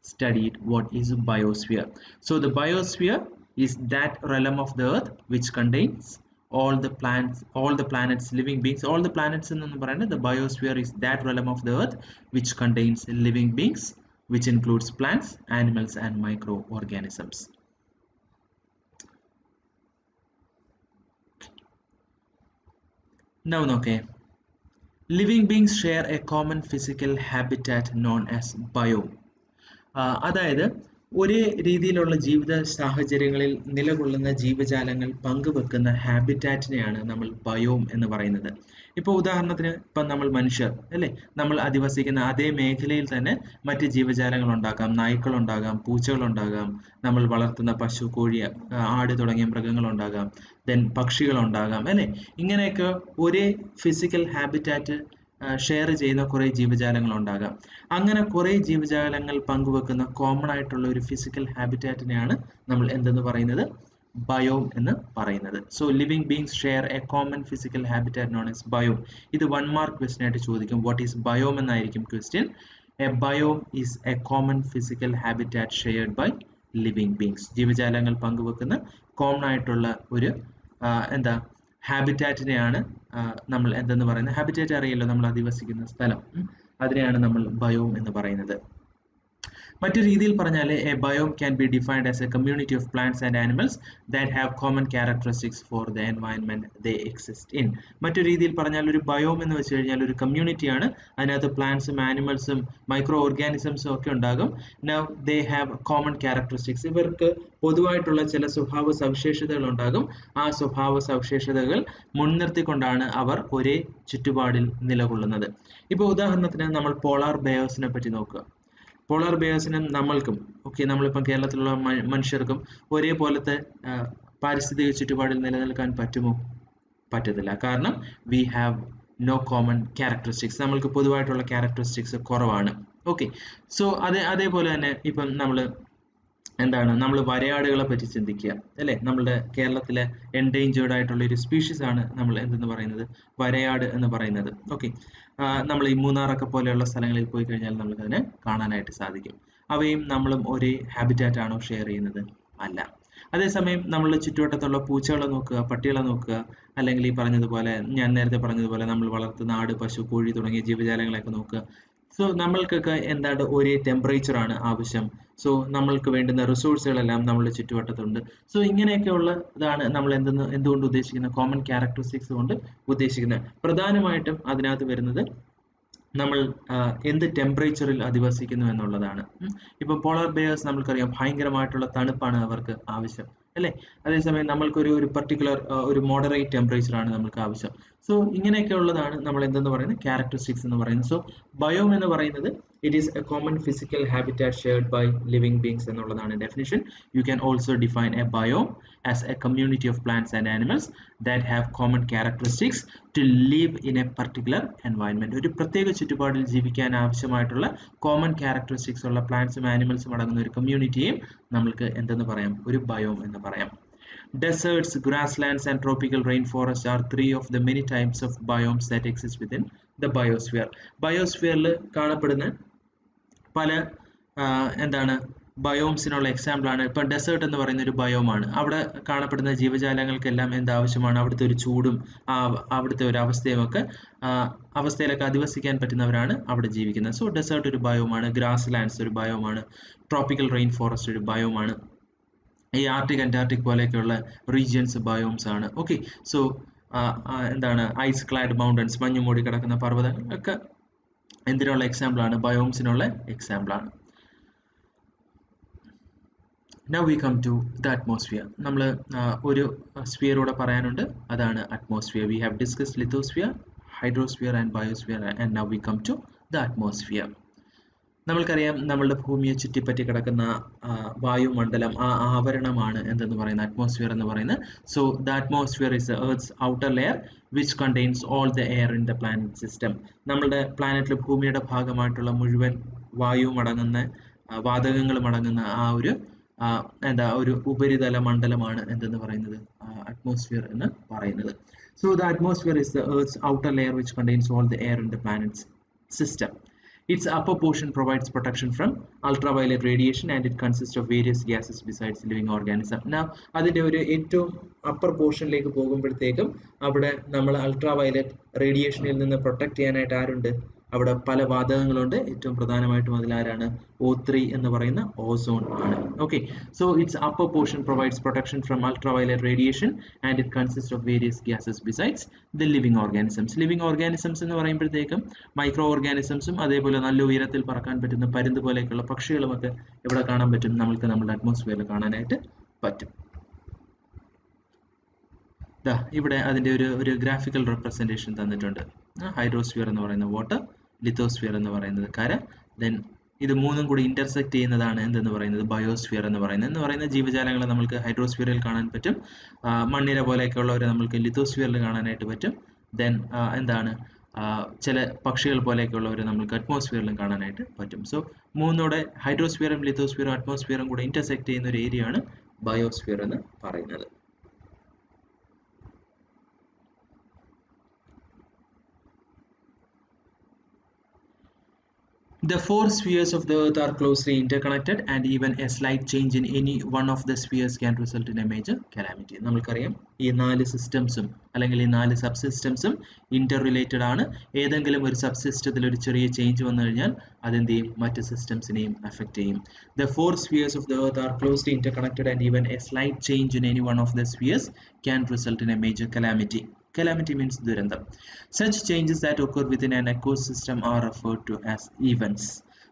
studied what is biosphere. So the biosphere is that realm of the earth which contains all the plants, all the planets, living beings. All the planets in the biosphere is that realm of the earth which contains living beings, which includes plants, animals and microorganisms. Now നോക്കേ, living beings share a common physical habitat known as biome. അതായത് ഒരേ രീതിയിലുള്ള ജീവിത സാഹചര്യങ്ങളിൽ നിലകൊള്ളുന്ന ജീവജാലങ്ങൾ പങ്കുവെക്കുന്ന ഹാബിറ്റാറ്റിനെയാണ് നമ്മൾ biome എന്ന് പറയുന്നത്. ഇപ്പോൾ ഉദാഹരണത്തിന് ഇപ്പം നമ്മൾ മനുഷ്യർ അല്ലേ, നമ്മൾ അധിവസിക്കുന്ന അതേ മേഖലയിൽ തന്നെ മറ്റ് ജീവജാലങ്ങൾ ഉണ്ടാകാം, നായ്ക്കളുണ്ടാകാം, പൂച്ചകളുണ്ടാകാം, നമ്മൾ വളർത്തുന്ന പശു, കോഴി, ആട് തുടങ്ങിയ മൃഗങ്ങളുണ്ടാകാം, ദെൻ പക്ഷികളുണ്ടാകാം അല്ലേ. ഇങ്ങനെയൊക്കെ ഒരേ ഫിസിക്കൽ ഹാബിറ്റാറ്റ് ഷെയർ ചെയ്യുന്ന കുറേ ജീവജാലങ്ങൾ ഉണ്ടാകാം. അങ്ങനെ കുറേ ജീവജാലങ്ങൾ പങ്കുവെക്കുന്ന കോമൺ ആയിട്ടുള്ള ഒരു ഫിസിക്കൽ ഹാബിറ്റാറ്റിനെയാണ് നമ്മൾ എന്തെന്ന് പറയുന്നത്, ബയോം എന്ന് പറയുന്നത്. So living beings share a common physical habitat known as biome. ഇത് 1 മാർക്ക് ക്വസ്റ്റ്യൻ ആയിട്ട് ചോദിക്കും. വാട്ട് ഈസ് ബയോം എന്നായിരിക്കും question. A biome is a common physical habitat shared by living beings. ജീവജാലങ്ങൾ പങ്കുവെക്കുന്ന കോമൺ ആയിട്ടുള്ള ഒരു എന്താ ഹാബിറ്റാറ്റിനെയാണ് നമ്മൾ എന്തെന്ന് പറയുന്നത്. ഹാബിറ്റാറ്റ് അറിയല്ലോ, നമ്മൾ അധിവസിക്കുന്ന സ്ഥലം, അതിനെയാണ് നമ്മൾ ബയോം എന്ന് പറയുന്നത്. മറ്റൊരു രീതിയിൽ പറഞ്ഞാൽ A biome can be defined as a community of plants and animals that have common characteristics for the environment they exist in. മറ്റൊരു രീതിയിൽ പറഞ്ഞാൽ ഒരു ബയോം എന്ന് വെച്ച് കഴിഞ്ഞാൽ ഒരു കമ്മ്യൂണിറ്റിയാണ്. അതിനകത്ത് പ്ലാന്റ്സും ആനിമൽസും മൈക്രോ ഓർഗാനിസംസും ഒക്കെ ഉണ്ടാകും. Now they have common characteristics. ഇവർക്ക് പൊതുവായിട്ടുള്ള ചില സ്വഭാവ സവിശേഷതകൾ ഉണ്ടാകും. ആ സ്വഭാവ സവിശേഷതകൾ മുൻനിർത്തിക്കൊണ്ടാണ് അവർ ഒരേ ചുറ്റുപാടിൽ നിലകൊള്ളുന്നത്. ഇപ്പോൾ ഉദാഹരണത്തിന് നമ്മൾ പോളാർ ബെയേഴ്സിനെ പറ്റി നോക്കുക. പോളാർ ബെയേഴ്സിനും നമ്മൾക്കും നമ്മളിപ്പം കേരളത്തിലുള്ള മനുഷ്യർക്കും ഒരേപോലത്തെ പാരിസ്ഥിതിക ചുറ്റുപാടിൽ നിലനിൽക്കാൻ പറ്റുമോ? പറ്റത്തില്ല. കാരണം we have no common characteristics. നമ്മൾക്ക് പൊതുവായിട്ടുള്ള ക്യാരക്ടറിസ്റ്റിക്സ് കുറവാണ്. സോ അതേപോലെ തന്നെ ഇപ്പം നമ്മൾ വരയാടുകളെ പറ്റി ചിന്തിക്കുക അല്ലേ. നമ്മളുടെ കേരളത്തിലെ എൻഡേഞ്ചേർഡ് ആയിട്ടുള്ള ഒരു സ്പീഷീസ് ആണ് നമ്മൾ എന്തെന്ന് പറയുന്നത്, വരയാട് എന്ന് പറയുന്നത്. നമ്മൾ ഈ മൂന്നാറൊക്കെ പോലെയുള്ള സ്ഥലങ്ങളിൽ പോയി കഴിഞ്ഞാൽ നമുക്ക് അതിനെ കാണാനായിട്ട് സാധിക്കും. അവയും നമ്മളും ഒരേ ഹാബിറ്റാറ്റ് ആണോ ഷെയർ ചെയ്യുന്നത്? അല്ല. അതേസമയം നമ്മളുടെ ചുറ്റുവട്ടത്തുള്ള പൂച്ചകളെ നോക്കുക, പട്ടികളെ നോക്കുക, അല്ലെങ്കിൽ ഈ പറഞ്ഞതുപോലെ ഞാൻ നേരത്തെ പറഞ്ഞതുപോലെ നമ്മൾ വളർത്തുന്ന ആട്, പശു, കോഴി തുടങ്ങിയ ജീവജാലങ്ങളെയൊക്കെ നോക്കുക. സോ നമ്മൾക്കൊക്കെ എന്താണ് ഒരേ ടെമ്പറേച്ചർ ആണ് ആവശ്യം. സോ നമ്മൾക്ക് വേണ്ടുന്ന റിസോഴ്സുകളെല്ലാം നമ്മളുടെ ചുറ്റുവട്ടത്തുണ്ട്. സോ ഇങ്ങനെയൊക്കെയുള്ള ഇതാണ് നമ്മൾ എന്തുകൊണ്ട് ഉദ്ദേശിക്കുന്നത്, കോമൺ ക്യാരക്ടറിസ്റ്റിക്സ് കൊണ്ട് ഉദ്ദേശിക്കുന്നത്. പ്രധാനമായിട്ടും അതിനകത്ത് വരുന്നത് നമ്മൾ എന്ത് ടെമ്പറേച്ചറിൽ അധിവസിക്കുന്നു എന്നുള്ളതാണ്. ഇപ്പൊ പോളാർ ബെയേഴ്സ് നമ്മൾക്കറിയാം ഭയങ്കരമായിട്ടുള്ള തണുപ്പാണ് അവർക്ക് ആവശ്യം അല്ലേ. അതേസമയം നമ്മൾക്കൊരു പർട്ടിക്കുലർ ഒരു മോഡറേറ്റ് ടെമ്പറേച്ചർ ആണ് നമ്മൾക്ക് ആവശ്യം. സോ ഇങ്ങനെയൊക്കെ ഉള്ളതാണ് നമ്മൾ എന്തെന്ന് പറയുന്നത്, ക്യാരക്ടറിസ്റ്റിക്സ് എന്ന് പറയുന്നത്. സോ ബയോം എന്ന് പറയുന്നത് it is a common physical habitat shared by living beings എന്നുള്ളതാണ് definition. You can also define a biome as a community of plants and animals that have common characteristics to live in a particular environment. ഒരു പ്രത്യേക ചുറ്റുപാടിൽ ജീവിക്കാൻ ആവശ്യമായിട്ടുള്ള common characteristics ഉള്ള പ്ലാന്റ്സും ആനിമൽസും അടങ്ങുന്ന ഒരു കമ്മ്യൂണിറ്റിയെയും നമ്മൾക്ക് എന്തെന്ന് പറയാം, ഒരു ബയോം എന്ന് പറയാം. Deserts, grasslands and tropical rainforests are 3 of the many types of biomes that exist within the biosphere. ബയോസ്ഫിയറിൽ കാണപ്പെടുന്ന പല ബയോംസിനുള്ള എക്സാമ്പിൾ ആണ്. ഇപ്പം ഡെസേർട്ട് എന്ന് പറയുന്ന ഒരു ബയോമാണ്. അവിടെ കാണപ്പെടുന്ന ജീവജാലങ്ങൾക്കെല്ലാം എന്താവശ്യമാണ്, അവിടുത്തെ ഒരു ചൂടും അവിടുത്തെ ഒരു അവസ്ഥയിലൊക്കെ അധിവസിക്കാൻ പറ്റുന്നവരാണ് അവിടെ ജീവിക്കുന്നത്. സോ ഡെസേർട്ട് ഒരു ബയോമാണ്, ഗ്രാസ് ലാൻഡ്സ് ഒരു ബയോമാണ്, ട്രോപ്പിക്കൽ റെയിൻ ഫോറസ്റ്റ് ഒരു ബയോമാണ്, ഈ ആർട്ടിക് അന്റാർട്ടിക് പോലെയൊക്കെയുള്ള റീജിയൻസ് ബയോംസ് ആണ്. സോ ഐസ് ക്ലാഡ് മൗണ്ടൻസ്, മഞ്ഞു മൂടി കിടക്കുന്ന പർവ്വതങ്ങൾ ഒക്കെ എന്തിനുള്ള എക്സാമ്പിൾ ആണ്, ബയോംസിനുള്ള എക്സാമ്പിൾ ആണ്. Now we come to the atmosphere. നമ്മൾ ഒരു സ്ഫിയർ കൂടെ പറയാനുണ്ട്, അതാണ് atmosphere. We have discussed lithosphere, hydrosphere and biosphere, and now we come to the atmosphere. നമ്മൾക്കറിയാം നമ്മളുടെ ഭൂമിയെ ചുറ്റിപ്പറ്റി കിടക്കുന്ന വായുമണ്ഡലം, ആ ആവരണമാണ് എന്തെന്ന് പറയുന്നത്, അറ്റ്മോസ്ഫിയർ എന്ന് പറയുന്നത്. So the atmosphere is earth's outer layer which contains all the air in the planet system. നമ്മളുടെ പ്ലാനറ്റിൽ ഭൂമിയുടെ ഭാഗമായിട്ടുള്ള മുഴുവൻ വായുവും അടങ്ങുന്ന, വാതകങ്ങളും അടങ്ങുന്ന ആ ഒരു ഉപരിതല മണ്ഡലമാണ് എന്തെന്ന് പറയുന്നത്, അറ്റ്മോസ്ഫിയർ എന്ന് പറയുന്നത്. So the atmosphere is the earth's outer layer which contains all the air in the planet system. Its upper portion provides protection from ultraviolet radiation and it consists of various gases besides living organism. Now അതിന്റെ ഒരു ഏറ്റവും upper പോർഷനിലേക്ക് പോകുമ്പോഴത്തേക്കും അവിടെ നമ്മൾ ultraviolet റേഡിയേഷനിൽ നിന്ന് protect ചെയ്യാനായിട്ട് ആരുണ്ട്, അവിടെ പല വാതകങ്ങളുണ്ട്. ഏറ്റവും പ്രധാനമായിട്ടും അതിലാരാണ്? O3 എന്ന് പറയുന്ന ഓസോൺ ആണ്. Okay, so it's upper portion provides protection from ultraviolet radiation and it consists of various gases besides the living organisms. Living organisms എന്ന് പറയുമ്പോഴത്തേക്കും മൈക്രോ ഓർഗാനിസംസും അതേപോലെ നല്ല ഉയരത്തിൽ പറക്കാൻ പറ്റുന്ന പരുന്ത് പോലെയൊക്കെയുള്ള പക്ഷികളുമൊക്കെ ഇവിടെ കാണാൻ പറ്റും, നമുക്ക് നമ്മുടെ അറ്റ്മോസ്ഫിയറിൽ കാണാനായിട്ട് പറ്റും. ഇവിടെ അതിൻ്റെ ഒരു ഗ്രാഫിക്കൽ റെപ്രസെൻറ്റേഷൻ തന്നിട്ടുണ്ട്. ഹൈഡ്രോസ്ഫിയർ എന്ന് പറയുന്ന വാട്ടർ, ലിത്തോസ്ഫിയർ എന്ന് പറയുന്നത് കര, ദെൻ ഇത് മൂന്നും കൂടി ഇന്റർസെക്ട് ചെയ്യുന്നതാണ് എന്തെന്ന് പറയുന്നത് ബയോസ്ഫിയർ എന്ന് പറയുന്ന ജീവജാലങ്ങളെ നമുക്ക് ഹൈഡ്രോസ്ഫിയറിൽ കാണാൻ പറ്റും. മണ്ണിര പോലെയൊക്കെയുള്ളവരെ നമുക്ക് ലിത്തോസ്ഫിയറിൽ കാണാനായിട്ട് പറ്റും. ദെൻ എന്താണ് ചില പക്ഷികൾ പോലെയൊക്കെയുള്ളവരെ നമുക്ക് അറ്റ്മോസ്ഫിയറിലും കാണാനായിട്ട് പറ്റും. സോ മൂന്നോടെ ഹൈഡ്രോസ്ഫിയറും ലിത്തോസ്ഫിയറും അറ്റ്മോസ്ഫിയറും കൂടെ ഇന്റർസെക്ട് ചെയ്യുന്ന ഒരു ഏരിയ ആണ് ബയോസ്ഫിയർ എന്ന് പറയുന്നത്. The four spheres of the Earth are closely interconnected and even a slight change in any one of the spheres can result in a major calamity. നമ്മൾക്കറിയാം ഈ 4 സിസ്റ്റംസും അല്ലെങ്കിൽ ഈ 4 സബ്സിസ്റ്റംസും ഇന്റർ റിലേറ്റഡ് ആണ്. ഏതെങ്കിലും ഒരു സബ്സിസ്റ്റത്തിൽ ഒരു ചെറിയ ചേഞ്ച് വന്നു കഴിഞ്ഞാൽ അതെന്ത് ചെയ്യും? മറ്റ് സിസ്റ്റംസിനെയും അഫക്റ്റ് ചെയ്യും. The four spheres of the Earth are closely interconnected and even a slight change in any one of the spheres can result in a major calamity. Calamity means durandam. Such changes that occur within an ecosystem are referred to as events.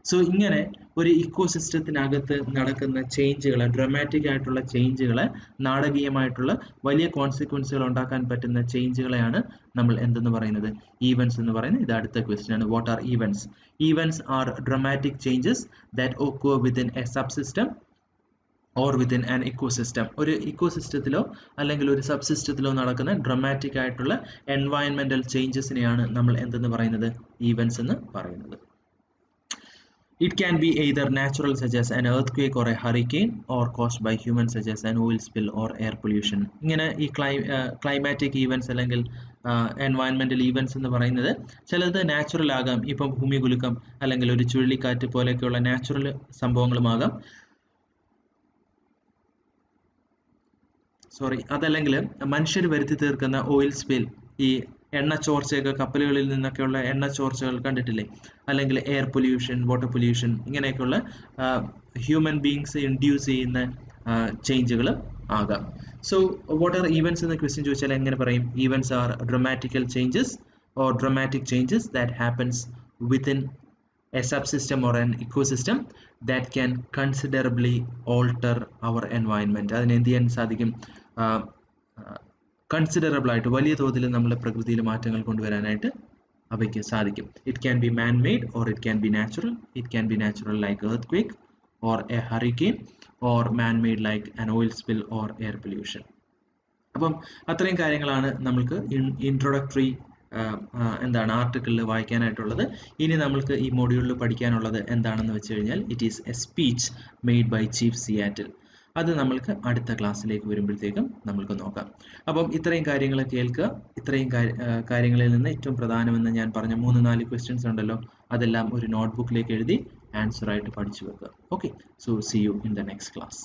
So ഇങ്ങനെ ഒരു ഇക്കോസിസ്റ്റത്തിനകത്ത് നടക്കുന്ന ചേഞ്ചുകളെ, dramatic ആയിട്ടുള്ള ചേഞ്ചുകളെ, നാടകീയമായിട്ടുള്ള വലിയ കോൺസിക്വൻസുകൾ ഉണ്ടാക്കാൻ പറ്റുന്ന ചേഞ്ചുകളെയാണ് നമ്മൾ എന്തെന്ന് പറയുന്നത്? ഈവൻസ് എന്ന് പറയുന്നത്. ഇത് അടുത്ത ക്വസ്റ്റ്യൻ ആണ്. What are events? Events are dramatic changes that occur within a subsystem or within an ecosystem. ഒരു ഇക്കോസിസ്റ്റത്തിലോ അല്ലെങ്കിൽ ഒരു സബ്സിസ്റ്റത്തിലോ നടക്കുന്ന ഡ്രമാറ്റിക് ആയിട്ടുള്ള എൻവയൺമെന്റൽ ചേഞ്ചസിനെയാണ് നമ്മൾ എന്തെന്ന് പറയുന്നത്? ഈവൻസ് എന്ന് പറയുന്നത്. It can be either natural such as an earthquake or a hurricane or caused by humans such as an oil spill or air pollution. ഇങ്ങനെ ഈ ക്ലൈമാറ്റിക് ഈവൻസ് അല്ലെങ്കിൽ എൻവയൺമെന്റൽ ഈവൻസ് എന്ന് പറയുന്നത് ചിലത് നാച്ചുറൽ ആകാം. ഇപ്പം ഭൂമികുലുക്കം അല്ലെങ്കിൽ ഒരു ചുഴലിക്കാറ്റ് പോലെയൊക്കെയുള്ള നാച്ചുറൽ സംഭവങ്ങളുമാകാം. അതല്ലെങ്കിൽ മനുഷ്യർ വരുത്തി തീർക്കുന്ന ഓയിൽ സ്പിൽ, ഈ എണ്ണ ചോർച്ചയൊക്കെ, കപ്പലുകളിൽ നിന്നൊക്കെയുള്ള എണ്ണ ചോർച്ചകൾ കണ്ടിട്ടില്ലേ? അല്ലെങ്കിൽ എയർ പൊല്യൂഷൻ, വാട്ടർ പൊല്യൂഷൻ, ഇങ്ങനെയൊക്കെയുള്ള ഹ്യൂമൻ ബീങ്സ് ഇൻഡ്യൂസ് ചെയ്യുന്ന ചേഞ്ചുകൾ ആകാം. സോ വാട്ട് ആർ ഈവൻസ് എന്ന ക്വസ്റ്റ്യൻ ചോദിച്ചാൽ എങ്ങനെ പറയും? Events are dramatical changes or dramatic changes that happens within a subsystem or an ecosystem that can considerably alter our environment. അതിനെ എന്ത് ചെയ്യാൻ സാധിക്കും? കൺസിഡറബിൾ ആയിട്ട് വലിയ തോതിൽ നമ്മുടെ പ്രകൃതിയിൽ മാറ്റങ്ങൾ കൊണ്ടുവരാനായിട്ട് അവയ്ക്ക് സാധിക്കും. It can be man made or it can be natural. It can be natural like earthquake or a hurricane or man made like an oil spill or air pollution. അപ്പം അത്രയും കാര്യങ്ങളാണ് നമ്മൾക്ക് ഇൻട്രൊഡക്ടറി ആർട്ടിക്കിളിൽ വായിക്കാനായിട്ടുള്ളത്. ഇനി നമ്മൾക്ക് ഈ മോഡ്യൂളിൽ പഠിക്കാനുള്ളത് എന്താണെന്ന് വെച്ച് കഴിഞ്ഞാൽ it is a speech made by chief Seattle. അത് നമ്മൾക്ക് അടുത്ത ക്ലാസ്സിലേക്ക് വരുമ്പോഴത്തേക്കും നമ്മൾക്ക് നോക്കാം. അപ്പം ഇത്രയും കാര്യങ്ങൾ കേൾക്കുക. ഇത്രയും കാര്യങ്ങളിൽ നിന്ന് ഏറ്റവും പ്രധാനമെന്ന് ഞാൻ പറഞ്ഞ 3-4 ക്വസ്റ്റ്യൻസ് ഉണ്ടല്ലോ, അതെല്ലാം ഒരു നോട്ട്ബുക്കിലേക്ക് എഴുതി ആൻസർ ആയിട്ട് പഠിച്ചു വെക്കുക. Okay, so see you in the next class.